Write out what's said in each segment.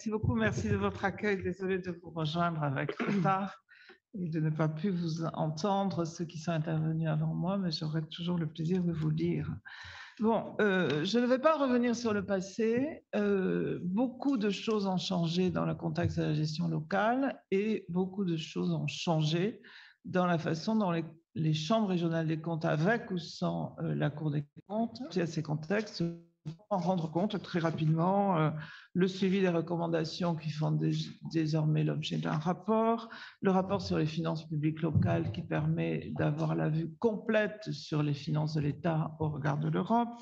Merci beaucoup, merci de votre accueil. Désolée de vous rejoindre avec retard et de ne pas pu vous entendre, ceux qui sont intervenus avant moi, mais j'aurai toujours le plaisir de vous lire. Bon, je ne vais pas revenir sur le passé. Beaucoup de choses ont changé dans le contexte de la gestion locale et beaucoup de choses ont changé dans la façon dont les chambres régionales des comptes, avec ou sans la Cour des comptes, à ces contextes, en rendre compte très rapidement, le suivi des recommandations qui font désormais l'objet d'un rapport, le rapport sur les finances publiques locales qui permet d'avoir la vue complète sur les finances de l'État au regard de l'Europe,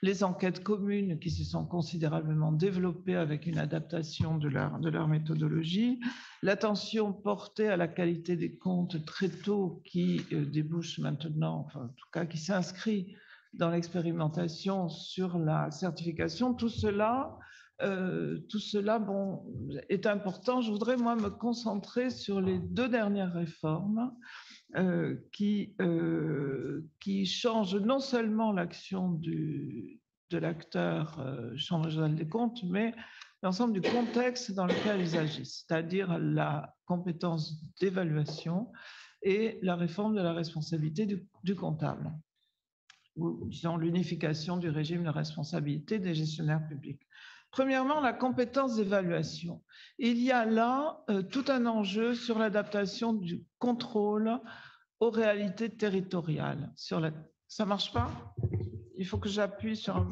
les enquêtes communes qui se sont considérablement développées avec une adaptation de leur méthodologie, l'attention portée à la qualité des comptes très tôt qui débouche maintenant, enfin, en tout cas qui s'inscrit dans l'expérimentation sur la certification. Tout cela bon, est important. Je voudrais, moi, me concentrer sur les 2 dernières réformes qui changent non seulement l'action de l'acteur Chambre régionale des comptes, mais l'ensemble du contexte dans lequel ils agissent, c'est-à-dire la compétence d'évaluation et la réforme de la responsabilité du comptable, ou disons l'unification du régime de responsabilité des gestionnaires publics. Premièrement, la compétence d'évaluation. Il y a là tout un enjeu sur l'adaptation du contrôle aux réalités territoriales. Ça ne marche pas? Il faut que j'appuie sur...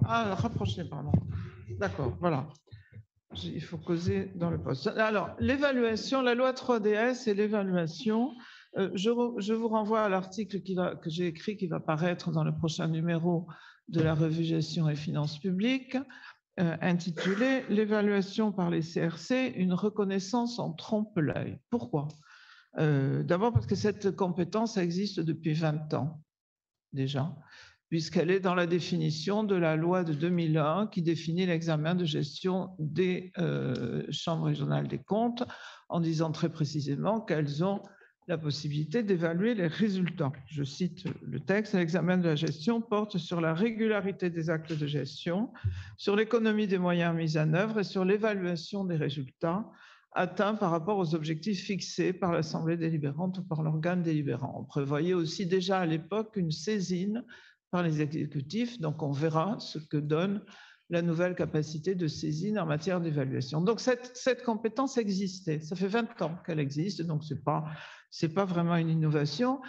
Ah, rapprochez, pardon. D'accord, voilà. Il faut causer dans le poste. Alors, l'évaluation, la loi 3DS et l'évaluation, je vous renvoie à l'article que j'ai écrit qui va paraître dans le prochain numéro de la revue Gestion et Finances publiques, intitulé « L'évaluation par les CRC, une reconnaissance en trompe-l'œil ». Pourquoi ? D'abord parce que cette compétence existe depuis 20 ans déjà, puisqu'elle est dans la définition de la loi de 2001 qui définit l'examen de gestion des chambres régionales des comptes, en disant très précisément qu'elles ont la possibilité d'évaluer les résultats. Je cite le texte: l'examen de la gestion porte sur la régularité des actes de gestion, sur l'économie des moyens mis en œuvre et sur l'évaluation des résultats atteints par rapport aux objectifs fixés par l'Assemblée délibérante ou par l'organe délibérant. On prévoyait aussi déjà à l'époque une saisine par les exécutifs, donc on verra ce que donne la nouvelle capacité de saisine en matière d'évaluation. Donc cette compétence existait, ça fait 20 ans qu'elle existe, donc c'est pas vraiment une innovation.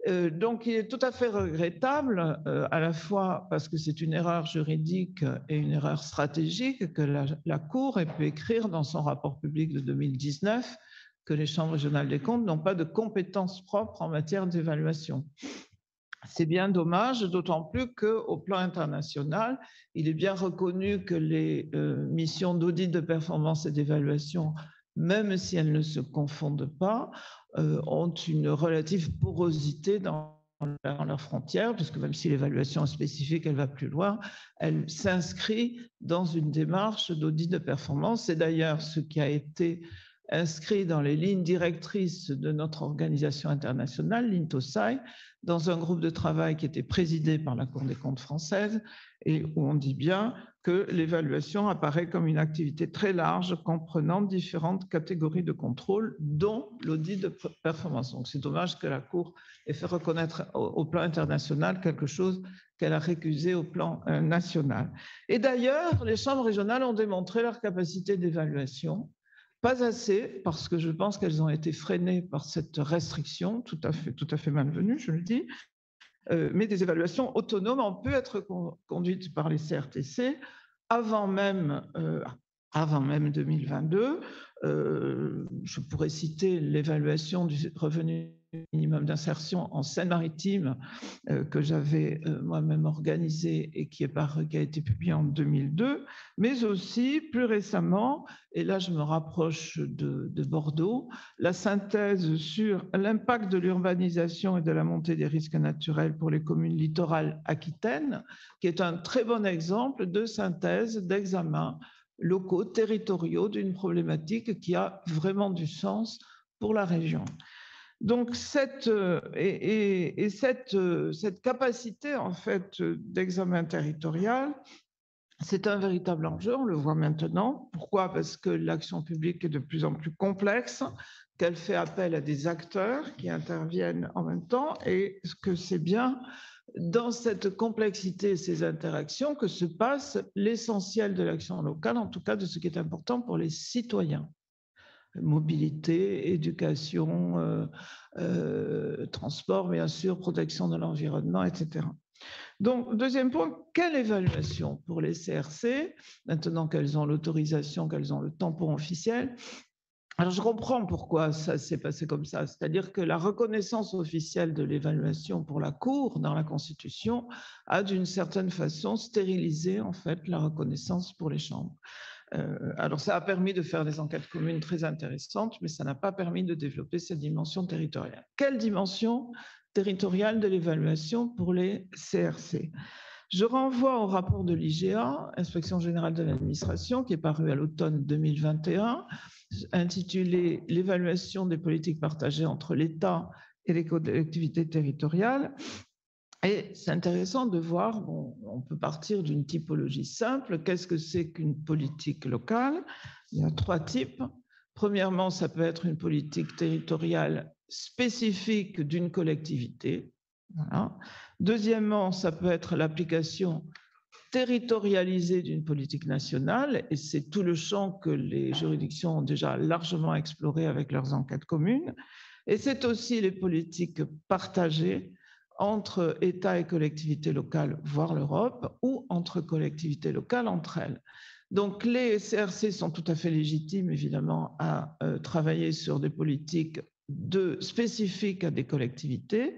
Donc il est tout à fait regrettable, à la fois parce que c'est une erreur juridique et une erreur stratégique, que la Cour ait pu écrire dans son rapport public de 2019 que les chambres régionales des comptes n'ont pas de compétences propres en matière d'évaluation. C'est bien dommage, d'autant plus qu'au plan international, il est bien reconnu que les missions d'audit de performance et d'évaluation, même si elles ne se confondent pas, ont une relative porosité dans leurs frontières, puisque même si l'évaluation est spécifique, elle va plus loin, elle s'inscrit dans une démarche d'audit de performance. C'est d'ailleurs ce qui a été inscrit dans les lignes directrices de notre organisation internationale, l'INTOSAI, dans un groupe de travail qui était présidé par la Cour des comptes française et où on dit bien que l'évaluation apparaît comme une activité très large comprenant différentes catégories de contrôle, dont l'audit de performance. Donc c'est dommage que la Cour ait fait reconnaître au plan international quelque chose qu'elle a récusé au plan national. Et d'ailleurs, les chambres régionales ont démontré leur capacité d'évaluation. Pas assez, parce que je pense qu'elles ont été freinées par cette restriction, tout à fait malvenue, je le dis, mais des évaluations autonomes ont pu être conduites par les CRTC avant même 2022. Je pourrais citer l'évaluation du revenu minimum d'insertion en Seine-Maritime que j'avais moi-même organisé et qui a été publié en 2002, mais aussi plus récemment, et là je me rapproche de Bordeaux, la synthèse sur l'impact de l'urbanisation et de la montée des risques naturels pour les communes littorales aquitaines, qui est un très bon exemple de synthèse, d'examen locaux, territoriaux d'une problématique qui a vraiment du sens pour la région. Donc cette capacité en fait d'examen territorial C'est un véritable enjeu, on le voit maintenant. Pourquoi? Parce que l'action publique est de plus en plus complexe, qu'elle fait appel à des acteurs qui interviennent en même temps, et que c'est bien dans cette complexité et ces interactions que se passe l'essentiel de l'action locale, en tout cas de ce qui est important pour les citoyens. Mobilité, éducation, transport, bien sûr, protection de l'environnement, etc. Donc, deuxième point, quelle évaluation pour les CRC, maintenant qu'elles ont l'autorisation, qu'elles ont le tampon officiel? Alors, je comprends pourquoi ça s'est passé comme ça, c'est-à-dire que la reconnaissance officielle de l'évaluation pour la Cour dans la Constitution a d'une certaine façon stérilisé en fait la reconnaissance pour les chambres. Alors, ça a permis de faire des enquêtes communes très intéressantes, mais ça n'a pas permis de développer cette dimension territoriale. Quelle dimension territoriale de l'évaluation pour les CRC? Je renvoie au rapport de l'IGA, Inspection générale de l'administration, qui est paru à l'automne 2021, intitulé « L'évaluation des politiques partagées entre l'État et les collectivités territoriales ». Et c'est intéressant de voir, bon, on peut partir d'une typologie simple. Qu'est-ce que c'est qu'une politique locale? Il y a trois types. Premièrement, ça peut être une politique territoriale spécifique d'une collectivité. Voilà. Deuxièmement, ça peut être l'application territorialisée d'une politique nationale, et c'est tout le champ que les juridictions ont déjà largement exploré avec leurs enquêtes communes. Et c'est aussi les politiques partagées entre État et collectivités locales, voire l'Europe, ou entre collectivités locales entre elles. Donc les CRC sont tout à fait légitimes, évidemment, à travailler sur des politiques spécifiques à des collectivités.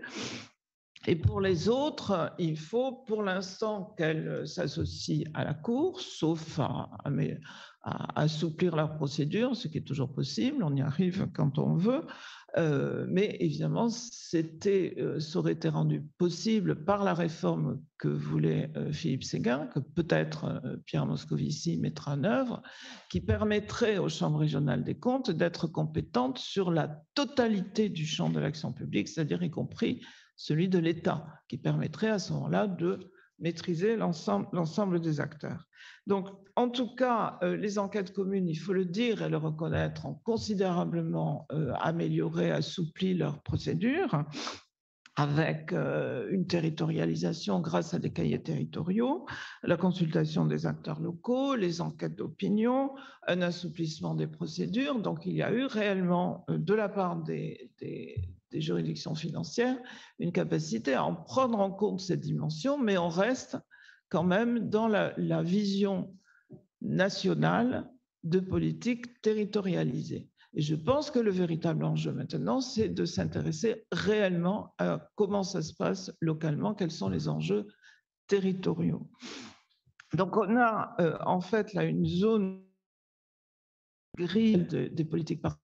Et pour les autres, il faut pour l'instant qu'elles s'associent à la Cour, sauf à assouplir leur procédure, ce qui est toujours possible, on y arrive quand on veut. Mais évidemment, ça aurait été rendu possible par la réforme que voulait Philippe Séguin, que peut-être Pierre Moscovici mettra en œuvre, qui permettrait aux chambres régionales des comptes d'être compétentes sur la totalité du champ de l'action publique, c'est-à-dire y compris celui de l'État, qui permettrait à ce moment-là de maîtriser l'ensemble des acteurs. Donc, en tout cas, les enquêtes communes, il faut le dire et le reconnaître, ont considérablement amélioré, assoupli leurs procédures, avec une territorialisation grâce à des cahiers territoriaux, la consultation des acteurs locaux, les enquêtes d'opinion, un assouplissement des procédures. Donc, il y a eu réellement, de la part des juridictions financières, une capacité à en prendre en compte cette dimension, mais on reste quand même dans la vision nationale de politique territorialisée. Et je pense que le véritable enjeu maintenant, c'est de s'intéresser réellement à comment ça se passe localement, quels sont les enjeux territoriaux. Donc on a en fait là une zone grise des politiques partagées,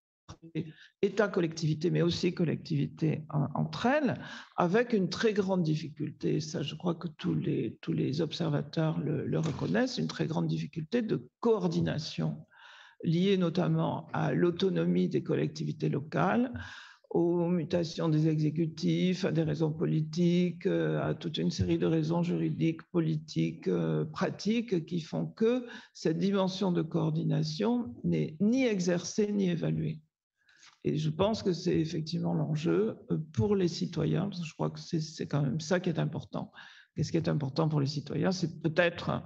État, collectivité, mais aussi collectivités entre elles, avec une très grande difficulté, ça je crois que tous les observateurs le reconnaissent, une très grande difficulté de coordination liée notamment à l'autonomie des collectivités locales, aux mutations des exécutifs, à des raisons politiques, à toute une série de raisons juridiques, politiques, pratiques, qui font que cette dimension de coordination n'est ni exercée ni évaluée. Et je pense que c'est effectivement l'enjeu pour les citoyens, parce que je crois que c'est quand même ça qui est important. Qu'est-ce qui est important pour les citoyens? C'est peut-être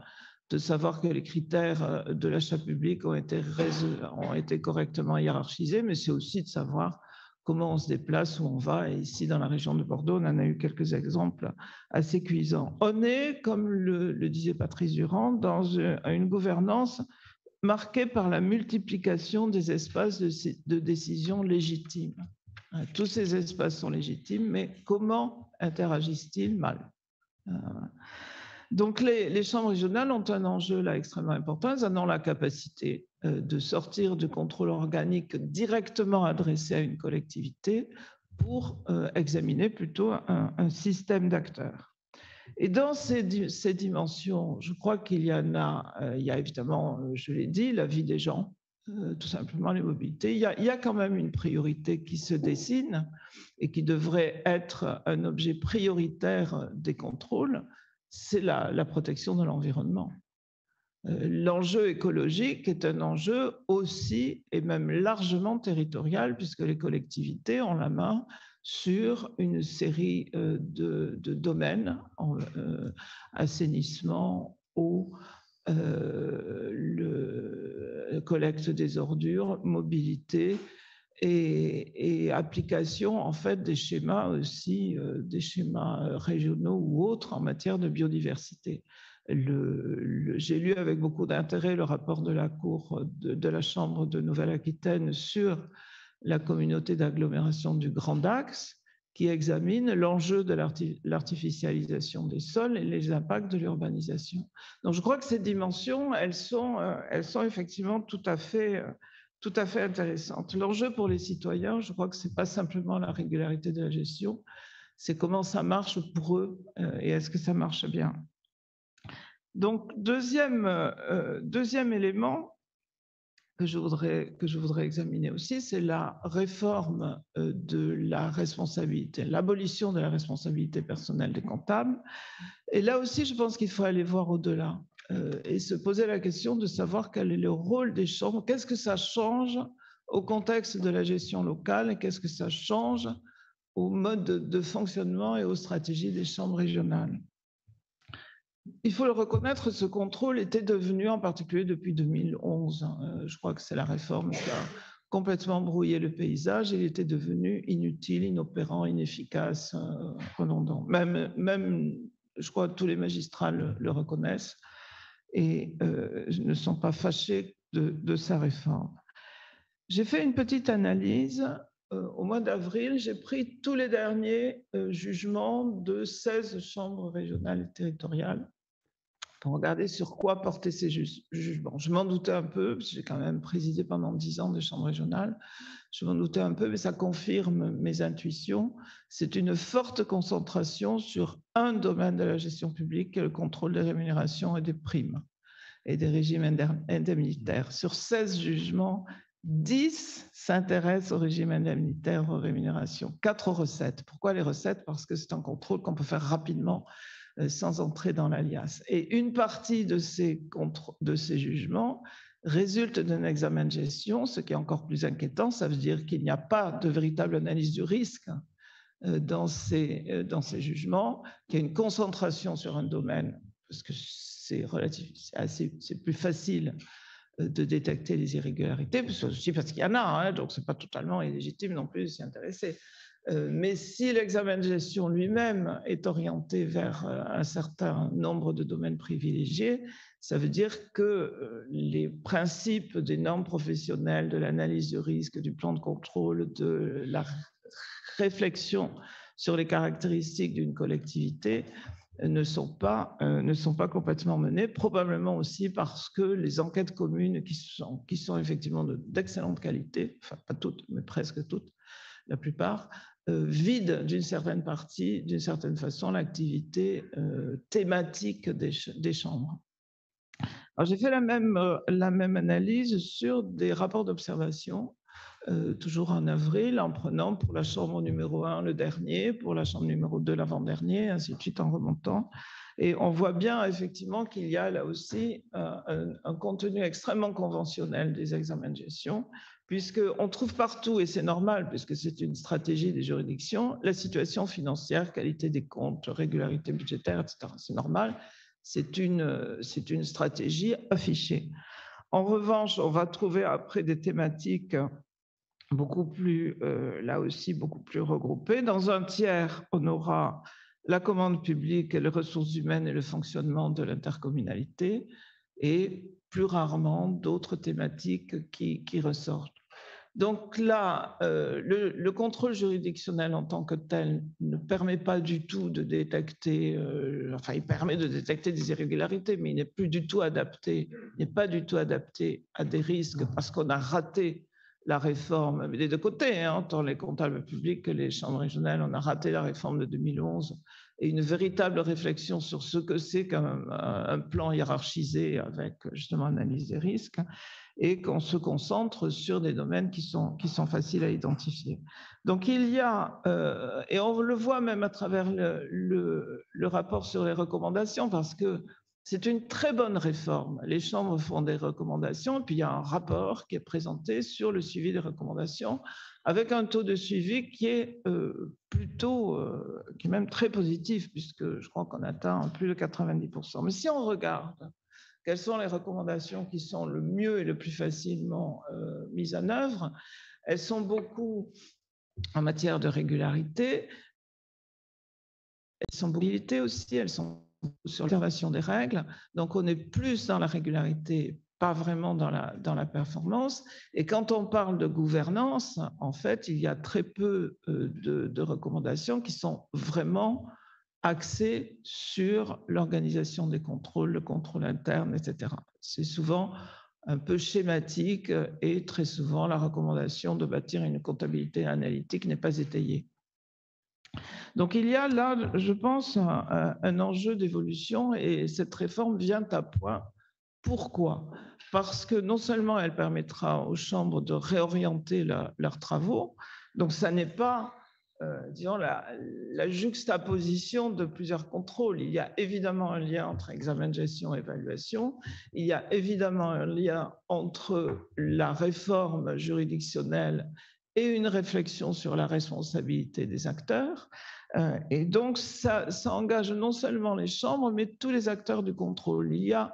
de savoir que les critères de l'achat public ont été correctement hiérarchisés, mais c'est aussi de savoir comment on se déplace, où on va. Et ici, dans la région de Bordeaux, on en a eu quelques exemples assez cuisants. On est, comme le disait Patrice Durand, dans une gouvernance marquée par la multiplication des espaces de décision légitimes. Tous ces espaces sont légitimes, mais comment interagissent-ils mal? Donc les chambres régionales ont un enjeu là extrêmement important. Elles en ont la capacité de sortir du contrôle organique directement adressé à une collectivité pour examiner plutôt un système d'acteurs. Et dans ces dimensions, je crois qu'il y en a, il y a évidemment, je l'ai dit, la vie des gens, tout simplement les mobilités. Il y a quand même une priorité qui se dessine et qui devrait être un objet prioritaire des contrôles, c'est la protection de l'environnement. L'enjeu écologique est un enjeu aussi et même largement territorial, puisque les collectivités ont la main sur une série de domaines, assainissement, eau, collecte des ordures, mobilité et application en fait des schémas aussi, des schémas régionaux ou autres en matière de biodiversité. J'ai lu avec beaucoup d'intérêt le rapport de la Cour de la Chambre de Nouvelle-Aquitaine sur la communauté d'agglomération du Grand Dax, qui examine l'enjeu de l'artificialisation des sols et les impacts de l'urbanisation. Donc je crois que ces dimensions, elles sont effectivement tout à fait intéressantes. L'enjeu pour les citoyens, je crois que ce n'est pas simplement la régularité de la gestion, c'est comment ça marche pour eux et est-ce que ça marche bien. Donc, deuxième élément que je voudrais examiner aussi, c'est la réforme de la responsabilité, l'abolition de la responsabilité personnelle des comptables. Et là aussi, je pense qu'il faut aller voir au-delà et se poser la question de savoir quel est le rôle des chambres, qu'est-ce que ça change au contexte de la gestion locale et qu'est-ce que ça change au mode de fonctionnement et aux stratégies des chambres régionales. Il faut le reconnaître, ce contrôle était devenu, en particulier depuis 2011, je crois que c'est la réforme qui a complètement brouillé le paysage, il était devenu inutile, inopérant, inefficace, redondant. Même, je crois que tous les magistrats le reconnaissent et ne sont pas fâchés de sa réforme. J'ai fait une petite analyse. Au mois d'avril, j'ai pris tous les derniers jugements de 16 chambres régionales et territoriales pour regarder sur quoi portaient ces jugements. Je m'en doutais un peu, parce que j'ai quand même présidé pendant 10 ans des chambres régionales. Je m'en doutais un peu, mais ça confirme mes intuitions. C'est une forte concentration sur un domaine de la gestion publique, qui est le contrôle des rémunérations et des primes et des régimes indemnitaires. Sur 16 jugements, 10 s'intéressent au régime indemnitaire, aux rémunérations, 4 aux recettes. Pourquoi les recettes? Parce que c'est un contrôle qu'on peut faire rapidement sans entrer dans l'alias. Et une partie de ces jugements résulte d'un examen de gestion, ce qui est encore plus inquiétant. Ça veut dire qu'il n'y a pas de véritable analyse du risque dans ces jugements, qu'il y a une concentration sur un domaine, parce que c'est plus facile de détecter les irrégularités, aussi parce qu'il y en a, hein, donc c'est pas totalement illégitime non plus de s'y intéresser. Mais si l'examen de gestion lui-même est orienté vers un certain nombre de domaines privilégiés, ça veut dire que les principes des normes professionnelles, de l'analyse du risque, du plan de contrôle, de la réflexion sur les caractéristiques d'une collectivité ne sont pas complètement menées, probablement aussi parce que les enquêtes communes qui sont effectivement d'excellente qualité, enfin pas toutes, mais presque toutes, la plupart, vident d'une certaine façon, l'activité thématique des chambres. Alors j'ai fait la même analyse sur des rapports d'observation, toujours en avril, en prenant pour la chambre numéro 1 le dernier, pour la chambre numéro 2 l'avant-dernier, ainsi de suite en remontant. Et on voit bien effectivement qu'il y a là aussi un contenu extrêmement conventionnel des examens de gestion, puisqu'on trouve partout, et c'est normal, puisque c'est une stratégie des juridictions, la situation financière, qualité des comptes, régularité budgétaire, etc. C'est normal, c'est une stratégie affichée. En revanche, on va trouver après des thématiques beaucoup plus, là aussi, beaucoup plus regroupées. Dans un tiers, on aura la commande publique et les ressources humaines et le fonctionnement de l'intercommunalité, et plus rarement d'autres thématiques qui ressortent. Donc là, le contrôle juridictionnel en tant que tel ne permet pas du tout de détecter, enfin il permet de détecter des irrégularités, mais il n'est pas du tout adapté à des risques parce qu'on a raté la réforme des deux côtés, hein, tant les comptables publics que les chambres régionales, on a raté la réforme de 2011 et une véritable réflexion sur ce que c'est qu'un plan hiérarchisé avec justement analyse des risques, et qu'on se concentre sur des domaines qui sont faciles à identifier. Donc il y a, et on le voit même à travers le rapport sur les recommandations, parce que C'est une très bonne réforme. Les chambres font des recommandations, et puis il y a un rapport qui est présenté sur le suivi des recommandations, avec un taux de suivi qui est qui est même très positif, puisque je crois qu'on atteint plus de 90%. Mais si on regarde quelles sont les recommandations qui sont le mieux et le plus facilement mises en œuvre, elles sont beaucoup en matière de régularité, elles sont mobilité aussi, elles sont sur l'observation des règles. Donc, on est plus dans la régularité, pas vraiment dans la performance. Et quand on parle de gouvernance, en fait, il y a très peu de recommandations qui sont vraiment axées sur l'organisation des contrôles, le contrôle interne, etc. C'est souvent un peu schématique et très souvent, la recommandation de bâtir une comptabilité analytique n'est pas étayée. Donc il y a là, je pense, un enjeu d'évolution et cette réforme vient à point. Pourquoi? Parce que non seulement elle permettra aux chambres de réorienter leurs travaux, donc ça n'est pas, disons, la juxtaposition de plusieurs contrôles. Il y a évidemment un lien entre examen de gestion et évaluation. Il y a évidemment un lien entre la réforme juridictionnelle et une réflexion sur la responsabilité des acteurs. Et donc, ça engage non seulement les chambres, mais tous les acteurs du contrôle. Il y a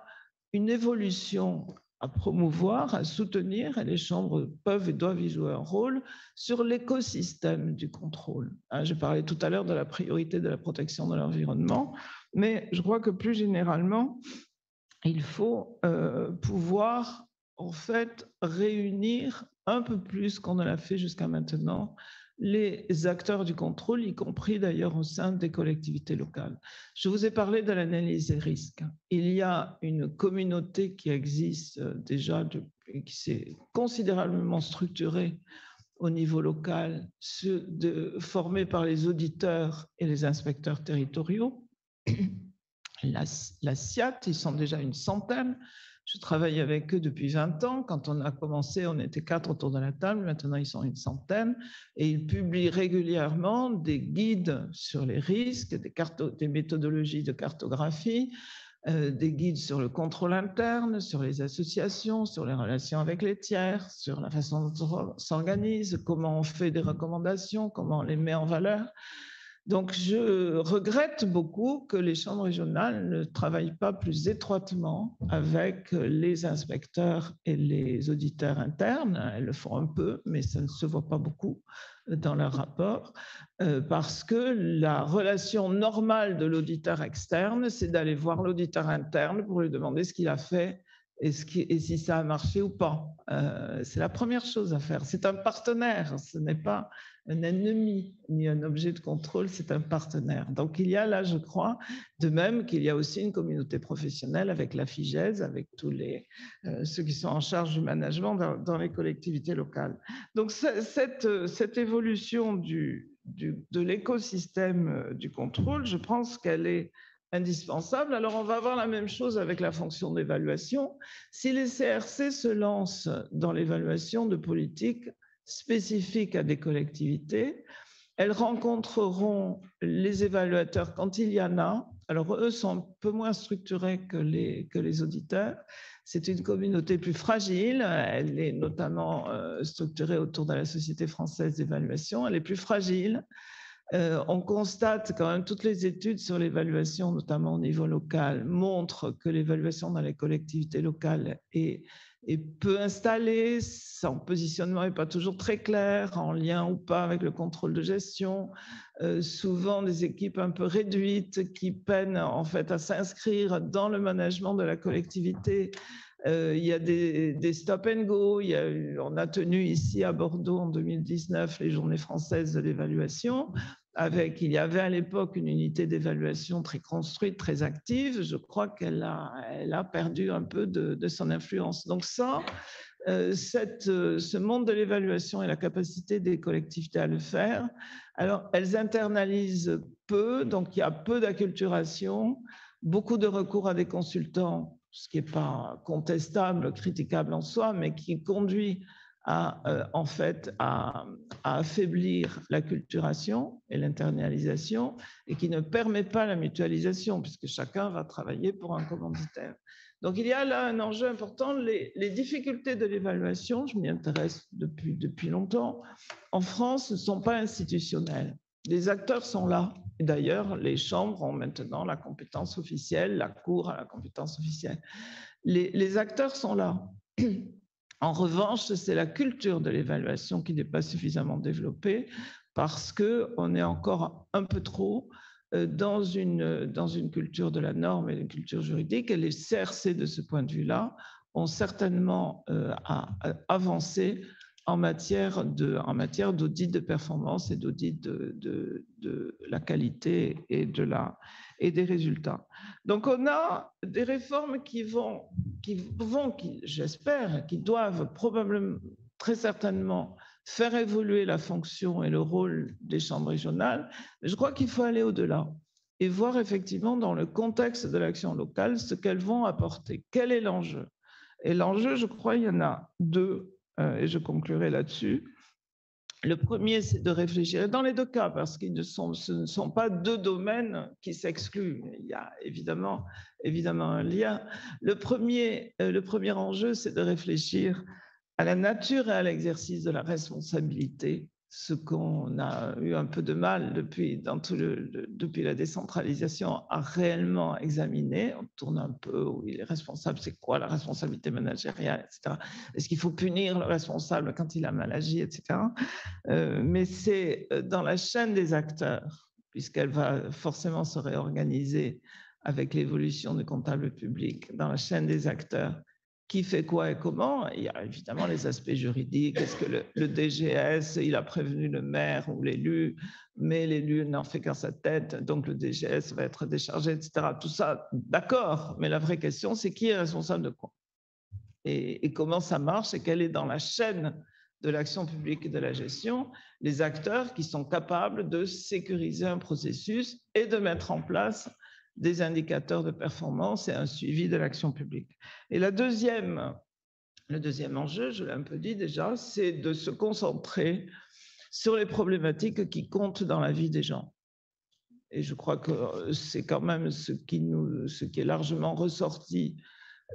une évolution à promouvoir, à soutenir, et les chambres peuvent et doivent y jouer un rôle sur l'écosystème du contrôle. J'ai parlé tout à l'heure de la priorité de la protection de l'environnement, mais je crois que plus généralement, il faut pouvoir en fait réunir un peu plus qu'on ne l'a fait jusqu'à maintenant les acteurs du contrôle, y compris d'ailleurs au sein des collectivités locales. Je vous ai parlé de l'analyse des risques. Il y a une communauté qui existe déjà, qui s'est considérablement structurée au niveau local, formée par les auditeurs et les inspecteurs territoriaux. La SIAT, ils sont déjà une centaine. Je travaille avec eux depuis 20 ans. Quand on a commencé, on était 4 autour de la table. Maintenant, ils sont une centaine. Et ils publient régulièrement des guides sur les risques, des méthodologies de cartographie, des guides sur le contrôle interne, sur les associations, sur les relations avec les tiers, sur la façon dont on s'organise, comment on fait des recommandations, comment on les met en valeur. Donc, je regrette beaucoup que les chambres régionales ne travaillent pas plus étroitement avec les inspecteurs et les auditeurs internes. Elles le font un peu, mais ça ne se voit pas beaucoup dans leur rapport, parce que la relation normale de l'auditeur externe, c'est d'aller voir l'auditeur interne pour lui demander ce qu'il a fait et si ça a marché ou pas. C'est la première chose à faire. C'est un partenaire, ce n'est pas un ennemi ni un objet de contrôle, c'est un partenaire. Donc il y a là, je crois, de même qu'il y a aussi une communauté professionnelle avec la FIGES, avec tous ceux qui sont en charge du management dans les collectivités locales. Donc cette évolution de l'écosystème du contrôle, je pense qu'elle est indispensable. Alors, on va avoir la même chose avec la fonction d'évaluation. Si les CRC se lancent dans l'évaluation de politiques spécifiques à des collectivités, elles rencontreront les évaluateurs quand il y en a. Alors, eux sont un peu moins structurés que les auditeurs. C'est une communauté plus fragile. Elle est notamment structurée autour de la Société française d'évaluation. Elle est plus fragile. On constate quand même toutes les études sur l'évaluation, notamment au niveau local, montrent que l'évaluation dans les collectivités locales est peu installée, son positionnement n'est pas toujours très clair, en lien ou pas avec le contrôle de gestion, souvent des équipes un peu réduites qui peinent en fait à s'inscrire dans le management de la collectivité. Il y a des stop and go. On a tenu ici à Bordeaux en 2019 les Journées françaises de l'évaluation. Il y avait à l'époque une unité d'évaluation très construite, très active. Je crois qu'elle a perdu un peu de son influence. Donc ça, ce monde de l'évaluation et la capacité des collectivités à le faire, alors elles internalisent peu, donc il y a peu d'acculturation, beaucoup de recours à des consultants, ce qui n'est pas contestable, critiquable en soi, mais qui conduit en fait, à affaiblir l'acculturation et l'internalisation et qui ne permet pas la mutualisation puisque chacun va travailler pour un commanditaire. Donc, il y a là un enjeu important. Les difficultés de l'évaluation, je m'y intéresse depuis longtemps, en France, ne sont pas institutionnelles. Les acteurs sont là. Et d'ailleurs, les chambres ont maintenant la compétence officielle, la Cour a la compétence officielle. Les acteurs sont là. En revanche, c'est la culture de l'évaluation qui n'est pas suffisamment développée parce qu'on est encore un peu trop dans une culture de la norme et une culture juridique. Et les CRC, de ce point de vue-là, ont certainement avancé en matière d'audit de performance et d'audit de la qualité et des résultats. Donc, on a des réformes qui j'espère, qui doivent probablement, très certainement, faire évoluer la fonction et le rôle des chambres régionales. Mais je crois qu'il faut aller au-delà et voir effectivement dans le contexte de l'action locale ce qu'elles vont apporter. Quel est l'enjeu? Et l'enjeu, je crois, il y en a deux, et je conclurai là-dessus. Le premier, c'est de réfléchir, dans les deux cas, parce que ce ne sont pas deux domaines qui s'excluent. Il y a évidemment un lien. Le premier enjeu, c'est de réfléchir à la nature et à l'exercice de la responsabilité, ce qu'on a eu un peu de mal depuis la décentralisation à réellement examiner. On tourne un peu où il est responsable, c'est quoi la responsabilité managériale, etc. Est-ce qu'il faut punir le responsable quand il a mal agi, etc. Mais c'est dans la chaîne des acteurs, puisqu'elle va forcément se réorganiser avec l'évolution du comptable public, dans la chaîne des acteurs, qui fait quoi et comment. Il y a évidemment les aspects juridiques. Est-ce que le DGS, il a prévenu le maire ou l'élu, mais l'élu n'en fait qu'à sa tête, donc le DGS va être déchargé, etc. Tout ça, d'accord, mais la vraie question, c'est qui est responsable de quoi et comment ça marche et quelle est dans la chaîne de l'action publique et de la gestion les acteurs qui sont capables de sécuriser un processus et de mettre en place des indicateurs de performance et un suivi de l'action publique. Et le deuxième enjeu, je l'ai un peu dit déjà, c'est de se concentrer sur les problématiques qui comptent dans la vie des gens. Et je crois que c'est quand même ce qui est largement ressorti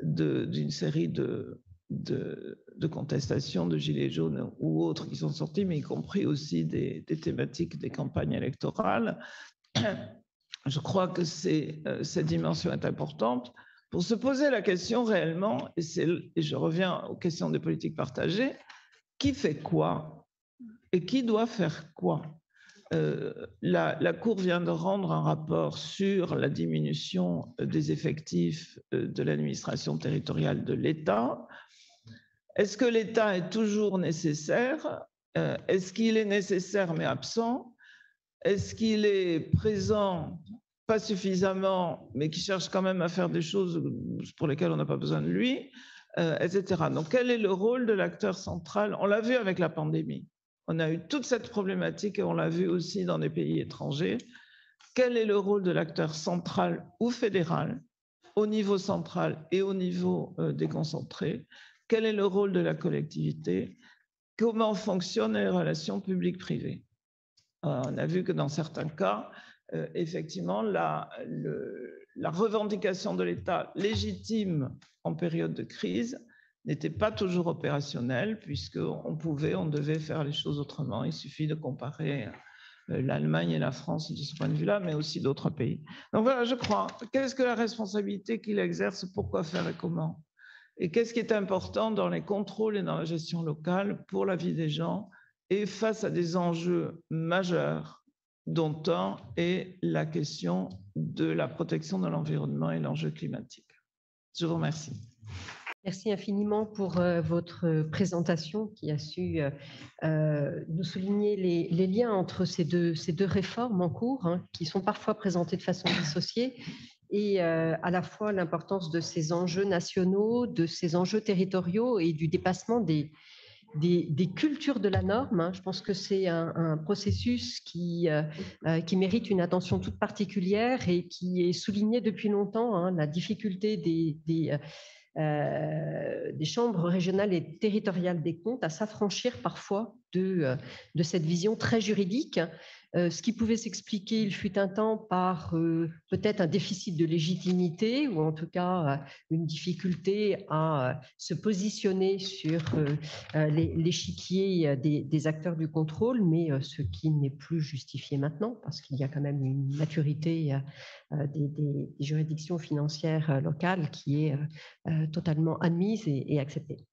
d'une série de contestations de gilets jaunes ou autres qui sont sortis, mais y compris aussi des thématiques des campagnes électorales. Je crois que cette dimension est importante pour se poser la question réellement, et je reviens aux questions des politiques partagées, qui fait quoi et qui doit faire quoi? La Cour vient de rendre un rapport sur la diminution des effectifs de l'administration territoriale de l'État. Est-ce que l'État est toujours nécessaire? Est-ce qu'il est nécessaire mais absent? Est-ce qu'il est présent, pas suffisamment, mais qui cherche quand même à faire des choses pour lesquelles on n'a pas besoin de lui, etc. Donc, quel est le rôle de l'acteur central? On l'a vu avec la pandémie. On a eu toute cette problématique et on l'a vu aussi dans des pays étrangers. Quel est le rôle de l'acteur central ou fédéral, au niveau central et au niveau déconcentré? Quel est le rôle de la collectivité? Comment fonctionnent les relations publiques-privées? On a vu que dans certains cas, effectivement, la revendication de l'État légitime en période de crise n'était pas toujours opérationnelle, puisqu'on devait faire les choses autrement. Il suffit de comparer l'Allemagne et la France de ce point de vue-là, mais aussi d'autres pays. Donc voilà, je crois. Qu'est-ce que la responsabilité qu'il exerce? Pourquoi faire et comment? Et qu'est-ce qui est important dans les contrôles et dans la gestion locale pour la vie des gens et face à des enjeux majeurs, dont un est la question de la protection de l'environnement et l'enjeu climatique. Je vous remercie. Merci infiniment pour votre présentation qui a su nous souligner les liens entre ces deux réformes en cours, hein, qui sont parfois présentées de façon dissociée, et à la fois l'importance de ces enjeux nationaux, de ces enjeux territoriaux et du dépassement des cultures de la norme. Hein. Je pense que c'est un processus qui mérite une attention toute particulière et qui est souligné depuis longtemps, hein, la difficulté des chambres régionales et territoriales des comptes à s'affranchir parfois de cette vision très juridique, ce qui pouvait s'expliquer, il fut un temps, par peut-être un déficit de légitimité ou en tout cas une difficulté à se positionner sur l'échiquier des acteurs du contrôle, mais ce qui n'est plus justifié maintenant parce qu'il y a quand même une maturité des juridictions financières locales qui est totalement admise et acceptée.